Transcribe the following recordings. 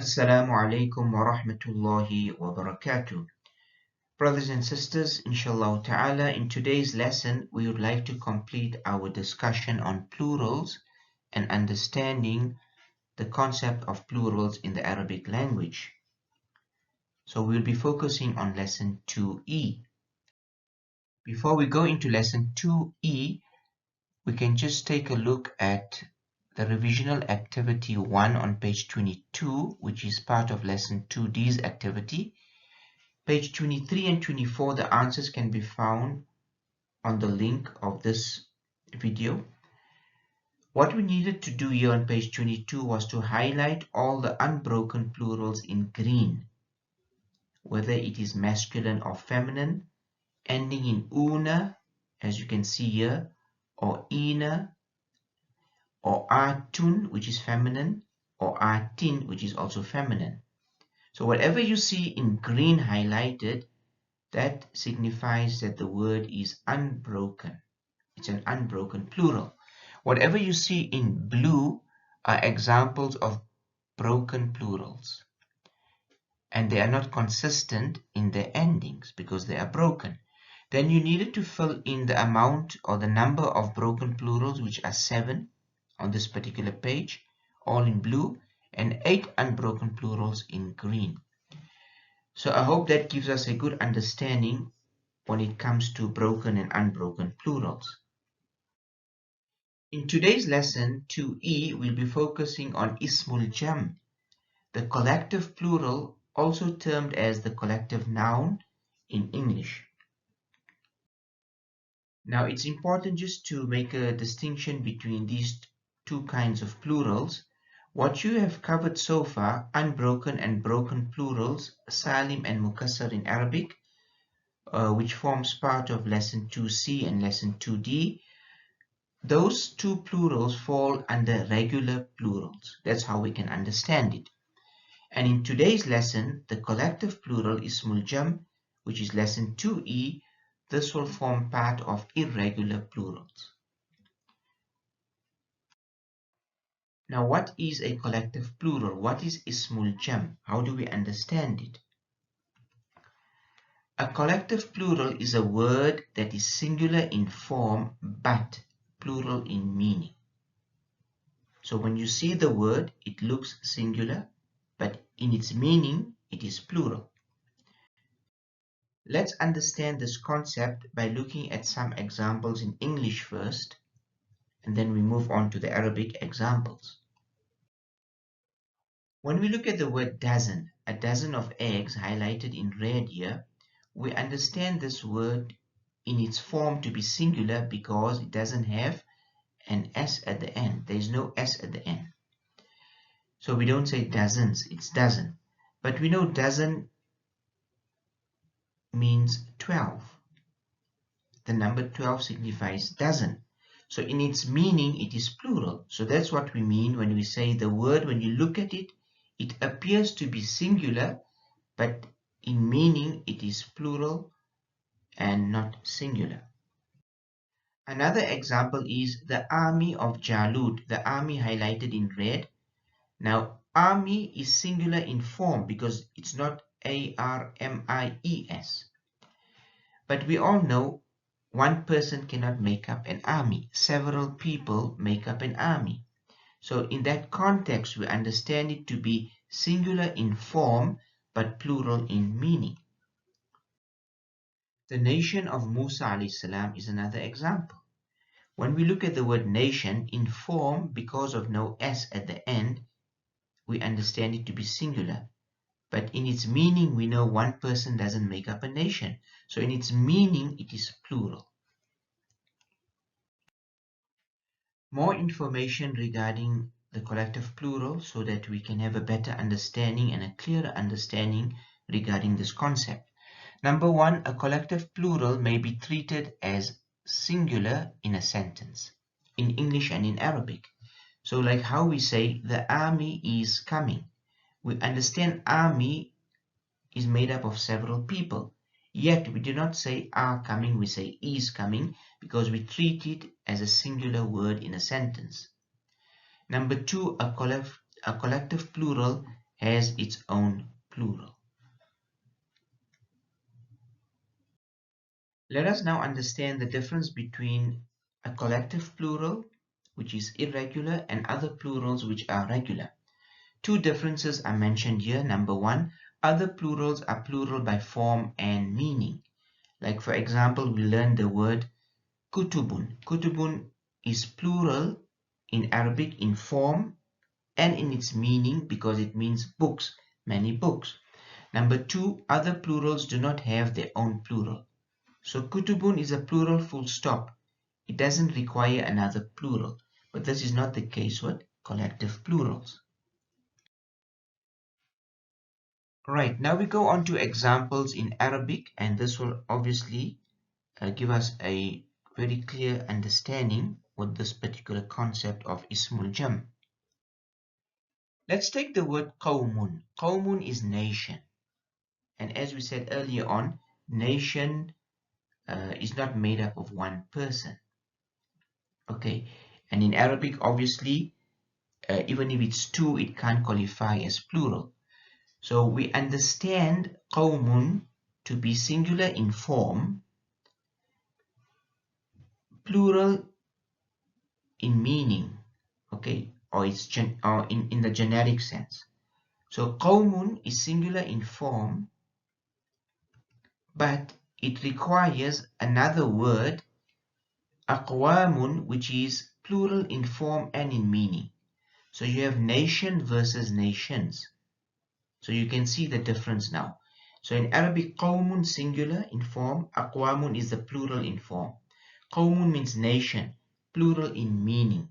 Assalamu alaikum wa rahmatullahi wa barakatuh. Brothers and sisters, inshallah ta'ala, in today's lesson, we would like to complete our discussion on plurals and understanding the concept of plurals in the Arabic language. So we'll be focusing on lesson 2E. Before we go into lesson 2E, we can just take a look at the revisional activity 1 on page 22, which is part of lesson 2D's activity. Page 23 and 24, the answers can be found on the link of this video. What we needed to do here on page 22 was to highlight all the unbroken plurals in green, whether it is masculine or feminine, ending in una, as you can see here, or ina, or atun, which is feminine, or atin, which is also feminine. So whatever you see in green highlighted, that signifies that the word is unbroken. It's an unbroken plural. Whatever you see in blue are examples of broken plurals. And they are not consistent in their endings because they are broken. Then you needed to fill in the amount or the number of broken plurals, which are 7 on this particular page, all in blue, and 8 unbroken plurals in green. So I hope that gives us a good understanding when it comes to broken and unbroken plurals. In today's lesson 2E, we'll be focusing on Ismul Jam, the collective plural, also termed as the collective noun in English. Now it's important just to make a distinction between these two kinds of plurals. What you have covered so far, unbroken and broken plurals, Salim and Mukassar in Arabic, which forms part of lesson 2C and lesson 2D, those two plurals fall under regular plurals. That's how we can understand it. And in today's lesson, the collective plural Ismul Jam, which is lesson 2E, this will form part of irregular plurals. Now, what is a collective plural? What is Ismul Jam? How do we understand it? A collective plural is a word that is singular in form but plural in meaning. So when you see the word, it looks singular, but in its meaning, it is plural. Let's understand this concept by looking at some examples in English first, and then we move on to the Arabic examples. When we look at the word dozen, a dozen of eggs highlighted in red here, we understand this word in its form to be singular because it doesn't have an S at the end. There is no S at the end. So we don't say dozens, it's dozen. But we know dozen means 12. The number 12 signifies dozen. So in its meaning, it is plural. So that's what we mean when we say the word, when you look at it, it appears to be singular, but in meaning, it is plural and not singular. Another example is the army of Jalut, the army highlighted in red. Now, army is singular in form because it's not A-R-M-I-E-S. But we all know one person cannot make up an army. Several people make up an army. So in that context, we understand it to be singular in form, but plural in meaning. The nation of Musa alayhi salam is another example. When we look at the word nation, in form, because of no S at the end, we understand it to be singular. But in its meaning, we know one person doesn't make up a nation. So in its meaning, it is plural. More information regarding the collective plural so that we can have a better understanding and a clearer understanding regarding this concept. Number one, a collective plural may be treated as singular in a sentence, in English and in Arabic. So like how we say, the army is coming. We understand army is made up of several people. Yet we do not say are coming, we say is coming because we treat it as a singular word in a sentence. Number two, a collective plural has its own plural. Let us now understand the difference between a collective plural, which is irregular, and other plurals which are regular. Two differences are mentioned here. Number one, other plurals are plural by form and meaning. Like for example, we learned the word kutubun. Kutubun is plural in Arabic in form and in its meaning because it means books, many books. Number two, other plurals do not have their own plural. So kutubun is a plural full stop. It doesn't require another plural, but this is not the case with collective plurals. Right, now we go on to examples in Arabic, and this will obviously give us a very clear understanding with this particular concept of Ismul Jam. Let's take the word qawmun. Qawmun is nation. And as we said earlier on, nation is not made up of one person. Okay, and in Arabic, obviously, even if it's two, it can't qualify as plural. So we understand qawmun to be singular in form, plural in meaning, okay, or it's in the generic sense. So qawmun is singular in form, but it requires another word, aqwamun, which is plural in form and in meaning. So you have nation versus nations. So you can see the difference now. So in Arabic, qawmun singular in form, aqwamun is the plural in form. Qawmun means nation, plural in meaning,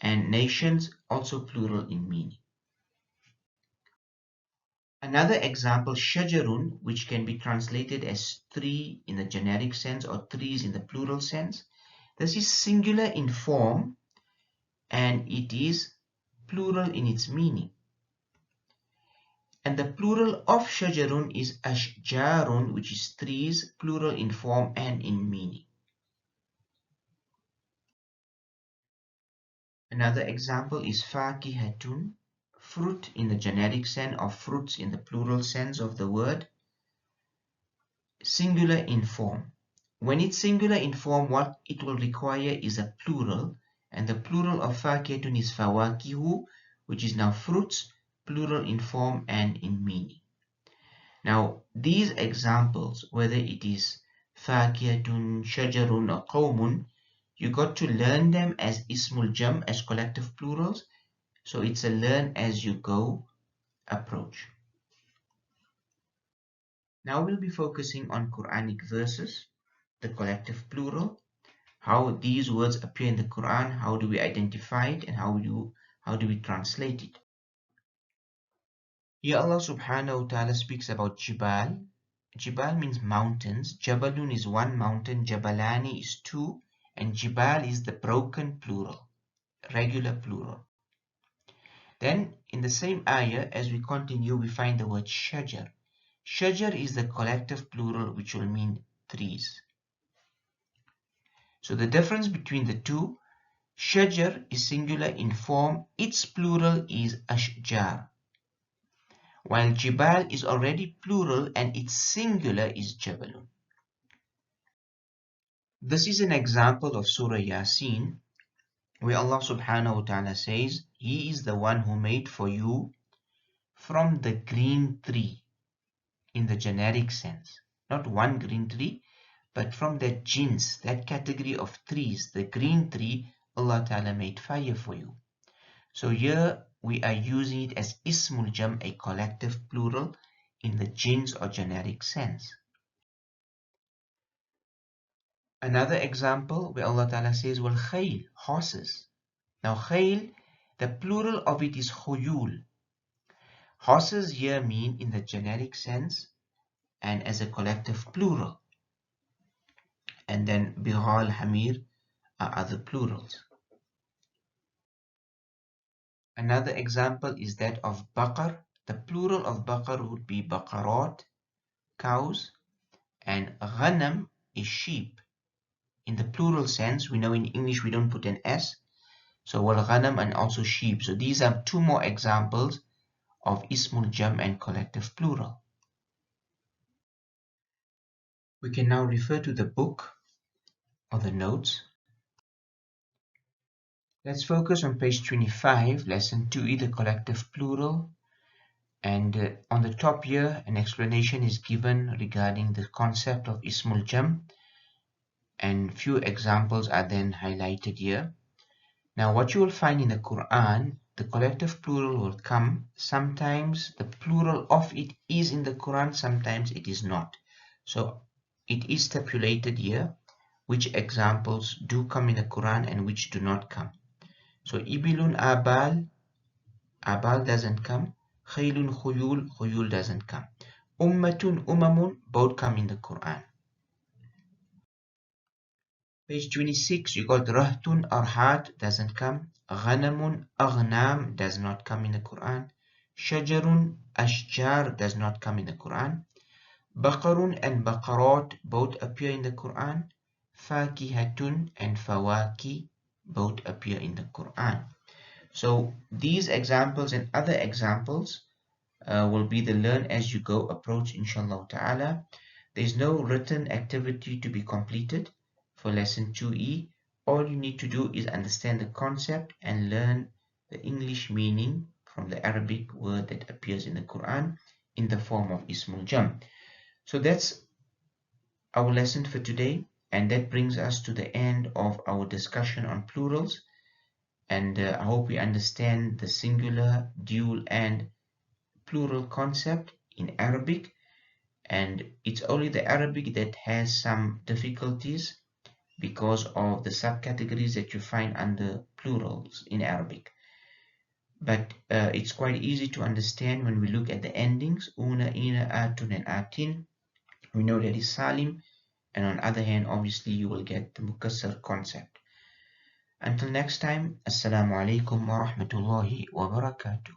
and nations also plural in meaning. Another example, shajarun, which can be translated as tree in the generic sense or trees in the plural sense. This is singular in form and it is plural in its meaning. And the plural of shajarun is ashjarun, which is trees, plural in form and in meaning. Another example is fakihatun, fruit in the generic sense or fruits in the plural sense of the word, singular in form. When it's singular in form, what it will require is a plural, and the plural of fakihatun is fawakihu, which is now fruits, plural in form and in meaning. Now, these examples, whether it is fakihatun, shajarun, or qawmun, you got to learn them as ismul jam, as collective plurals. So it's a learn as you go approach. Now we'll be focusing on Quranic verses, the collective plural, how these words appear in the Quran, how do we identify it, and how do we translate it. Here Allah subhanahu wa ta'ala speaks about Jibal. Jibal means mountains. Jabalun is one mountain, Jabalani is two, and Jibal is the broken plural, regular plural. Then in the same ayah, as we continue, we find the word shajar. Shajar is the collective plural, which will mean trees. So the difference between the two, shajar is singular in form, its plural is ashjar, while jibal is already plural and its singular is jabalun. This is an example of Surah Yasin, where Allah subhanahu wa ta'ala says, He is the one who made for you from the green tree, in the generic sense, not one green tree, but from that jins, that category of trees, the green tree, Allah Ta'ala made fire for you. So here we are using it as ismul jam, a collective plural in the jins or generic sense. Another example where Allah Ta'ala says, wal khayl, horses. Now khayl, the plural of it is khuyul. Horses here mean in the generic sense and as a collective plural. And then bighal, hamir are other plurals. Another example is that of baqar. The plural of baqar would be baqarat, cows, and ghanam is sheep. In the plural sense, we know in English we don't put an S, so wal ghanam and also sheep. So these are two more examples of Ismul Jam and collective plural. We can now refer to the book or the notes. Let's focus on page 25, lesson 2e, the collective plural. And on the top here, an explanation is given regarding the concept of Ismul Jam, and few examples are then highlighted here. Now, what you will find in the Quran, the collective plural will come. Sometimes the plural of it is in the Quran, sometimes it is not. So it is stipulated here which examples do come in the Quran and which do not come. So Ibilun Abal, Abal doesn't come. Khaylun Khuyul, Khuyul doesn't come. Ummatun Umamun, both come in the Quran. Page 26, you got Rahtun Arhat, doesn't come. Ghanamun Aghnam does not come in the Quran. Shajarun Ashjar does not come in the Quran. Baqarun and Baqarat both appear in the Quran. Fakihatun and Fawaki both appear in the Quran. So these examples and other examples will be the learn as you go approach, inshallah ta'ala. There is no written activity to be completed for lesson 2e. All you need to do is understand the concept and learn the English meaning from the Arabic word that appears in the Quran in the form of Ismul Jam. So that's our lesson for today, and that brings us to the end of our discussion on plurals. And I hope we understand the singular, dual, and plural concept in Arabic. And it's only the Arabic that has some difficulties because of the subcategories that you find under plurals in Arabic. But it's quite easy to understand when we look at the endings, una, ina, atun, and atin. We know that is salim, and on the other hand, obviously, you will get the mukassar concept. Until next time, Assalamu alaikum wa rahmatullahi wa barakatuh.